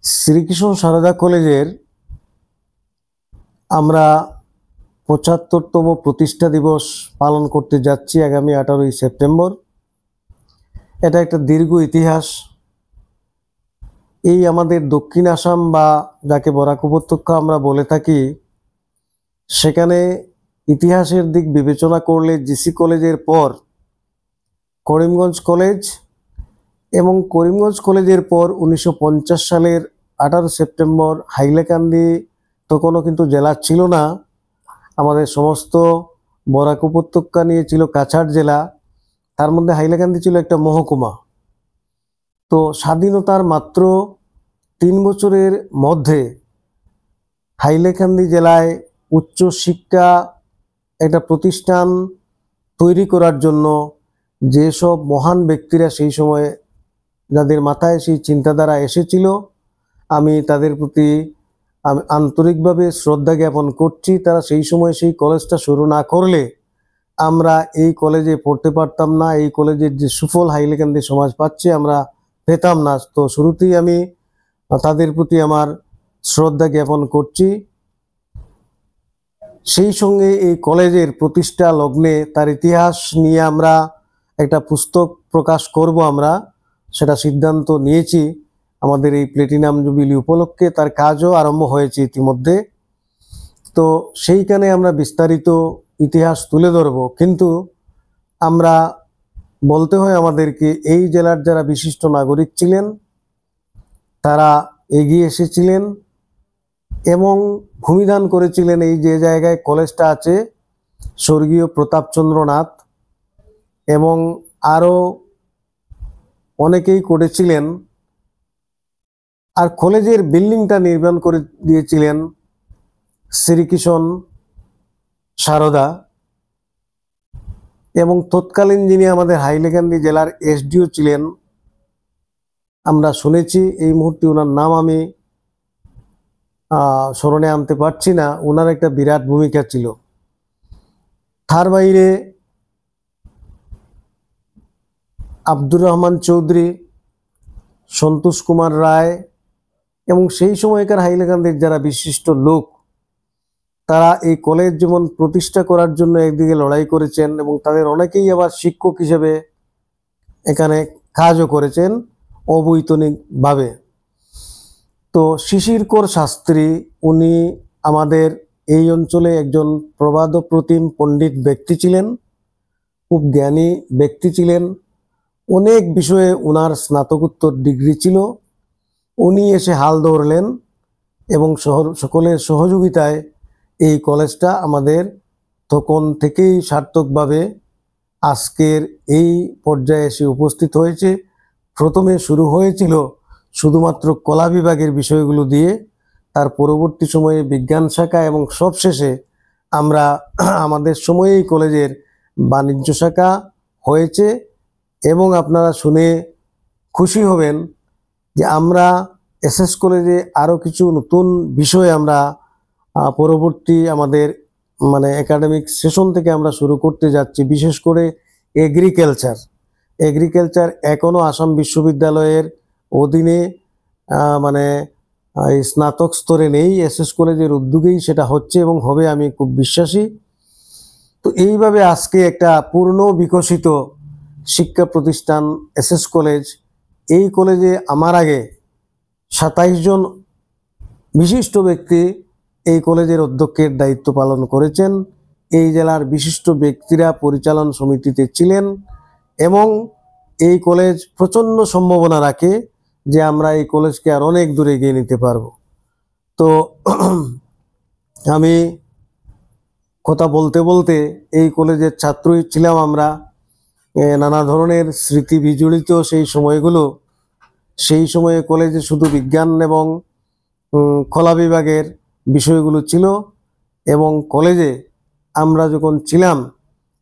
শ্রীকৃষ্ণ সারদা কলেজের আমরা ৭৫তম প্রতিষ্ঠা দিবস পালন করতে যাচ্ছি আগামী 18ই সেপ্টেম্বর। এটা একটা দীর্ঘ ইতিহাস। এই আমাদের দক্ষিণ আসাম বা যাকে বরাক উপত্যকা আমরা বলে থাকি, সেখানে ইতিহাসের দিক বিবেচনা করলে জিসি কলেজের পর করিমগঞ্জ কলেজ এবং করিমগঞ্জ কলেজের পর 1950 সালের 18 সেপ্টেম্বর হাইলাকান্দি তখনও কিন্তু জেলা ছিল না। আমাদের সমস্ত বরাক উপত্যকা নিয়ে ছিল কাছাড় জেলা, তার মধ্যে হাইলাকান্দি ছিল একটা মহকুমা। তো স্বাধীনতার মাত্র 3 বছরের মধ্যে হাইলাকান্দি জেলায় উচ্চ শিক্ষা একটা প্রতিষ্ঠান তৈরি করার জন্য যেসব মহান ব্যক্তিরা সেই সময় যাদের মাথায় সেই চিন্তাধারা এসেছিল, আমি তাদের প্রতি আন্তরিকভাবে শ্রদ্ধা জ্ঞাপন করছি। তারা সেই সময় সেই কলেজটা শুরু না করলে আমরা এই কলেজে পড়তে পারতাম না, এই কলেজের যে সুফল হাইলাকান্দি সমাজ পাচ্ছে আমরা পেতাম না। তো শুরুতেই আমি তাদের প্রতি আমার শ্রদ্ধা জ্ঞাপন করছি। সেই সঙ্গে এই কলেজের প্রতিষ্ঠা লগ্নে তার ইতিহাস নিয়ে আমরা একটা পুস্তক প্রকাশ করব, আমরা সেটা সিদ্ধান্ত নিয়েছি। আমাদের এই প্লেটিনাম জুবিলি উপলক্ষে তার কাজও আরম্ভ হয়েছে ইতিমধ্যে। তো সেইখানে আমরা বিস্তারিত ইতিহাস তুলে ধরব। কিন্তু আমরা বলতে হয় আমাদেরকে, এই জেলার যারা বিশিষ্ট নাগরিক ছিলেন তারা এগিয়ে এসেছিলেন এবং ভূমিদান করেছিলেন। এই যে জায়গায় কলেজটা আছে, স্বর্গীয় প্রতাপচন্দ্র নাথ এবং আরও অনেকেই করেছিলেন। আর কলেজের বিল্ডিংটা নির্মাণ করে দিয়েছিলেন শ্রীকৃষ্ণ সারদা এবং তৎকালীন যিনি আমাদের হাইলাকান্দি জেলার এসডিও ছিলেন, আমরা শুনেছি, এই মুহূর্তে ওনার নাম আমি স্মরণে আনতে পারছি না। ওনার একটা বিরাট ভূমিকা ছিল। তার বাইরে আব্দুর রহমান চৌধুরী, সন্তোষ কুমার রায় এবং সেই সময়কার হাইলাকান্দির যারা বিশিষ্ট লোক, তারা এই কলেজ যেমন প্রতিষ্ঠা করার জন্য একদিকে লড়াই করেছেন এবং তাদের অনেকেই আবার শিক্ষক হিসেবে এখানে কাজও করেছেন অবৈতনিকভাবে। তো শিশিরকর শাস্ত্রী, উনি আমাদের এই অঞ্চলে একজন প্রবাদপ্রতিম পণ্ডিত ব্যক্তি ছিলেন, খুব জ্ঞানী ব্যক্তি ছিলেন। অনেক বিষয়ে ওনার স্নাতকোত্তর ডিগ্রি ছিল। উনি এসে হাল ধরলেন এবং সকলের সহযোগিতায় এই কলেজটা আমাদের তখন থেকেই সার্থকভাবে আজকের এই পর্যায়ে এসে উপস্থিত হয়েছে। প্রথমে শুরু হয়েছিল শুধুমাত্র কলা বিভাগের বিষয়গুলো দিয়ে, তার পরবর্তী সময়ে বিজ্ঞান শাখা এবং সবশেষে আমরা আমাদের সময়েই কলেজের বাণিজ্য শাখা হয়েছে। এবং আপনারা শুনে খুশি হবেন যে আমরা এসএস কলেজে আরও কিছু নতুন বিষয় আমরা পরবর্তী আমাদের একাডেমিক সেশন থেকে আমরা শুরু করতে যাচ্ছি। বিশেষ করে এগ্রিকালচার এখনও আসাম বিশ্ববিদ্যালয়ের অধীনে এই স্নাতক স্তরে নেই। এসএস কলেজের উদ্যোগেই সেটা হচ্ছে এবং হবে, আমি খুব বিশ্বাসী। তো এইভাবে আজকে একটা পূর্ণ বিকশিত শিক্ষা প্রতিষ্ঠান এসএস কলেজ। এই কলেজে আমার আগে 27 জন বিশিষ্ট ব্যক্তি এই কলেজের অধ্যক্ষের দায়িত্ব পালন করেছেন। এই জেলার বিশিষ্ট ব্যক্তিরা পরিচালন সমিতিতে ছিলেন এবং এই কলেজ প্রচণ্ড সম্ভাবনা রাখে যে আমরা এই কলেজকে আর অনেক দূরে এগিয়ে নিতে পারব। তো আমি কথা বলতে বলতে এই কলেজের ছাত্রই ছিলাম আমরা। নানা ধরনের স্মৃতি বিজড়িত সেই সময়গুলো। সেই সময়ে কলেজে শুধু বিজ্ঞান এবং কলা বিভাগের বিষয়গুলো ছিল এবং কলেজে আমরা যখন ছিলাম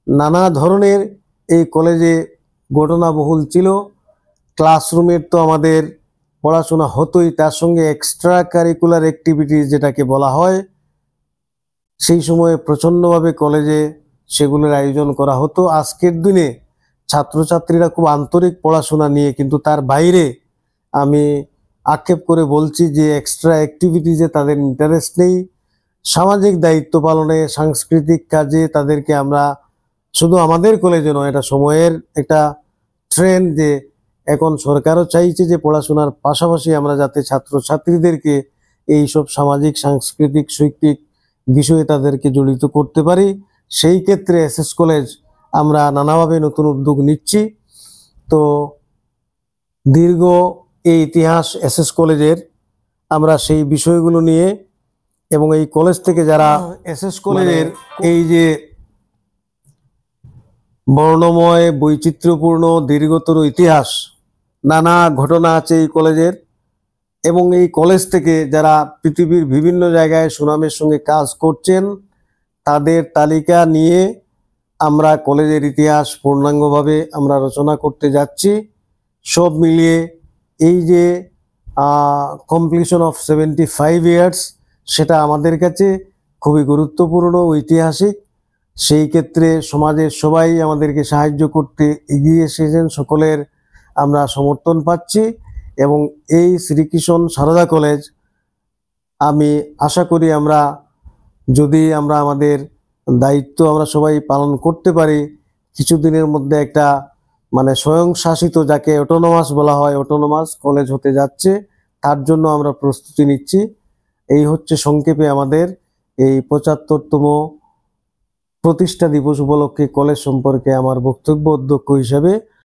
নানা ধরনের এই কলেজে ঘটনাবহুল ছিল। ক্লাসরুমের তো আমাদের পড়াশোনা হতোই, তার সঙ্গে এক্সট্রা কারিকুলার অ্যাক্টিভিটিস যেটাকে বলা হয়, সেই সময়ে প্রচণ্ডভাবে কলেজে সেগুলোর আয়োজন করা হতো। আজকের দিনে ছাত্রছাত্রীরা খুব আন্তরিক পড়াশোনা নিয়ে, কিন্তু তার বাইরে আমি আক্ষেপ করে বলছি যে এক্সট্রা অ্যাক্টিভিটিজে তাদের ইন্টারেস্ট নেই, সামাজিক দায়িত্ব পালনে, সাংস্কৃতিক কাজে তাদেরকে আমরা শুধু আমাদের কলেজে নয়, এটা সময়ের একটা ট্রেন্ড যে এখন সরকারও চাইছে যে পড়াশোনার পাশাপাশি আমরা যাতে ছাত্রছাত্রীদেরকে এইসব সামাজিক, সাংস্কৃতিক, শৈক্ষিক বিষয়ে তাদেরকে জড়িত করতে পারি। সেই ক্ষেত্রে এসএস কলেজ আমরা নানাভাবে নতুন উদ্যোগ নিচ্ছি। তো দীর্ঘ এই ইতিহাস এসএস কলেজের, আমরা সেই বিষয়গুলো নিয়ে এবং এই কলেজ থেকে যারা এসএস কলেজের এই যে বর্ণময়, বৈচিত্র্যপূর্ণ, দীর্ঘতর ইতিহাস, নানা ঘটনা আছে এই কলেজের, এবং এই কলেজ থেকে যারা পৃথিবীর বিভিন্ন জায়গায় সুনামের সঙ্গে কাজ করছেন তাদের তালিকা নিয়ে আমরা কলেজের ইতিহাস পূর্ণাঙ্গভাবে আমরা রচনা করতে যাচ্ছি। সব মিলিয়ে এই যে কমপ্লিশন অফ 75 ইয়ার্স, সেটা আমাদের কাছে খুবই গুরুত্বপূর্ণ, ঐতিহাসিক। সেই ক্ষেত্রে সমাজের সবাই আমাদেরকে সাহায্য করতে এগিয়ে এসেছেন, সকলের আমরা সমর্থন পাচ্ছি। এবং এই শ্রীকৃষ্ণ সারদা কলেজ, আমি আশা করি আমরা যদি আমরা আমাদের দায়িত্ব আমরা সবাই পালন করতে পারি, কিছুদিনের মধ্যে একটা মানে স্বয়ংশাসিত, যাকে অটোনোমাস বলা হয়, অটোনোমাস কলেজ হতে যাচ্ছে। তার জন্য আমরা প্রস্তুতি নিচ্ছি। এই হচ্ছে সংক্ষেপে আমাদের এই 75তম প্রতিষ্ঠা দিবস উপলক্ষে কলেজ সম্পর্কে আমার বক্তব্য অধ্যক্ষ হিসাবে।